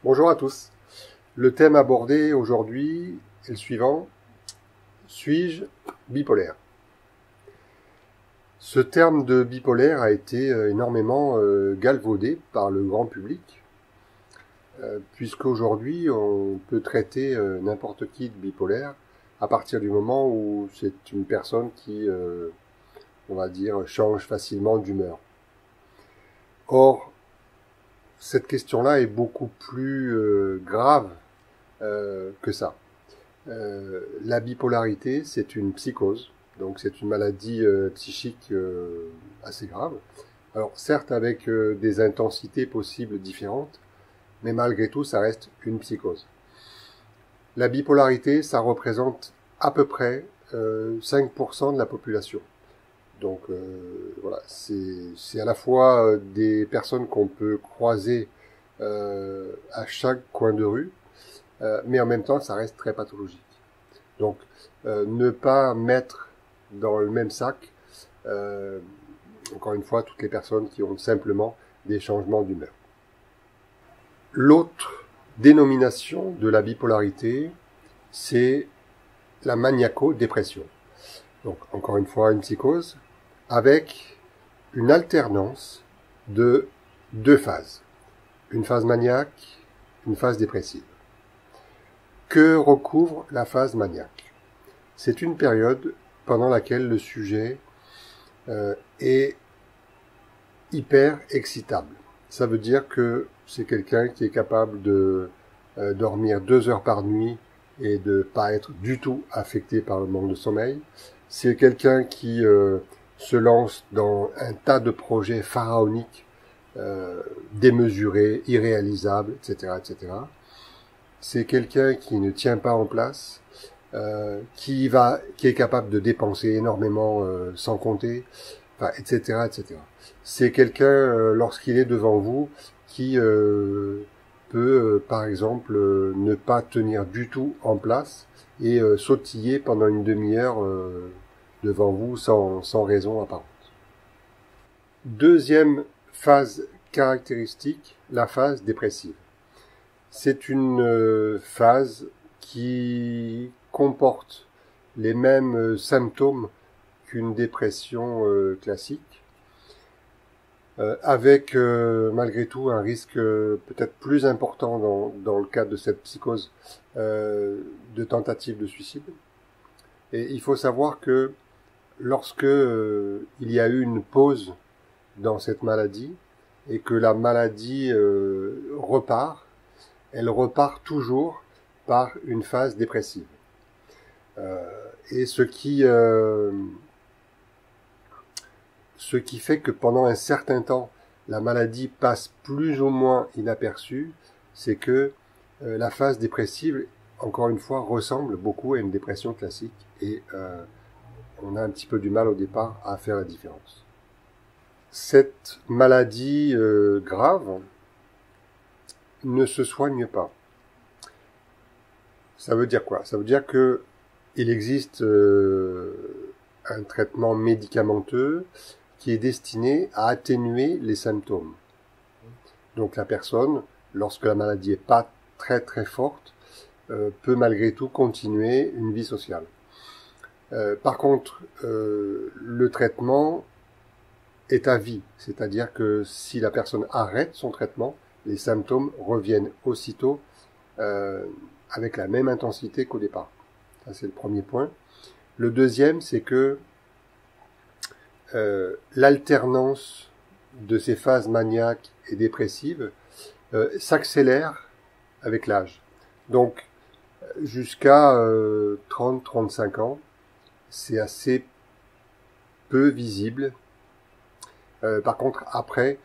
Bonjour à tous. Le thème abordé aujourd'hui est le suivant. Suis-je bipolaire? Ce terme de bipolaire a été énormément galvaudé par le grand public, puisqu'aujourd'hui on peut traiter n'importe qui de bipolaire à partir du moment où c'est une personne qui, on va dire, change facilement d'humeur. Or, cette question-là est beaucoup plus grave que ça. La bipolarité, c'est une psychose, donc c'est une maladie psychique assez grave. Alors certes avec des intensités possibles différentes, mais malgré tout ça reste une psychose. La bipolarité, ça représente à peu près 5% de la population. Donc voilà, c'est à la fois des personnes qu'on peut croiser à chaque coin de rue, mais en même temps ça reste très pathologique. Donc ne pas mettre dans le même sac, encore une fois, toutes les personnes qui ont simplement des changements d'humeur. L'autre dénomination de la bipolarité, c'est la maniaco-dépression. Donc encore une fois, une psychose avec une alternance de deux phases. Une phase maniaque, une phase dépressive. Que recouvre la phase maniaque? C'est une période pendant laquelle le sujet est hyper excitable. Ça veut dire que c'est quelqu'un qui est capable de dormir 2 heures par nuit et de pas être du tout affecté par le manque de sommeil. C'est quelqu'un qui se lance dans un tas de projets pharaoniques, démesurés, irréalisables, etc., etc. C'est quelqu'un qui ne tient pas en place, qui est capable de dépenser énormément sans compter, enfin, etc., etc. C'est quelqu'un, lorsqu'il est devant vous, qui peut, par exemple, ne pas tenir du tout en place et sautiller pendant une demi-heure devant vous sans raison apparente. Deuxième phase caractéristique, la phase dépressive. C'est une phase qui comporte les mêmes symptômes qu'une dépression classique, avec malgré tout un risque peut-être plus important dans le cadre de cette psychose de tentative de suicide. Et il faut savoir que lorsque il y a eu une pause dans cette maladie et que la maladie repart, elle repart toujours par une phase dépressive. Et ce qui fait que pendant un certain temps, la maladie passe plus ou moins inaperçue, c'est que la phase dépressive, encore une fois, ressemble beaucoup à une dépression classique et on a un petit peu du mal au départ à faire la différence. Cette maladie grave ne se soigne pas. Ça veut dire quoi? Ça veut dire que il existe un traitement médicamenteux qui est destiné à atténuer les symptômes. Donc la personne, lorsque la maladie est pas très très forte, peut malgré tout continuer une vie sociale. Par contre, le traitement est à vie, c'est-à-dire que si la personne arrête son traitement, les symptômes reviennent aussitôt avec la même intensité qu'au départ. Ça, c'est le premier point. Le deuxième, c'est que l'alternance de ces phases maniaques et dépressives s'accélère avec l'âge. Donc, jusqu'à 30-35 ans, c'est assez peu visible. Par contre, après,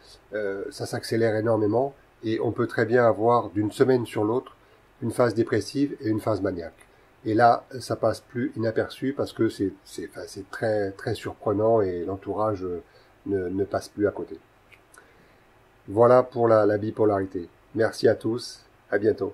ça s'accélère énormément et on peut très bien avoir d'une semaine sur l'autre une phase dépressive et une phase maniaque. Et là, ça passe plus inaperçu parce que c'est très très surprenant et l'entourage ne passe plus à côté. Voilà pour la bipolarité. Merci à tous, à bientôt.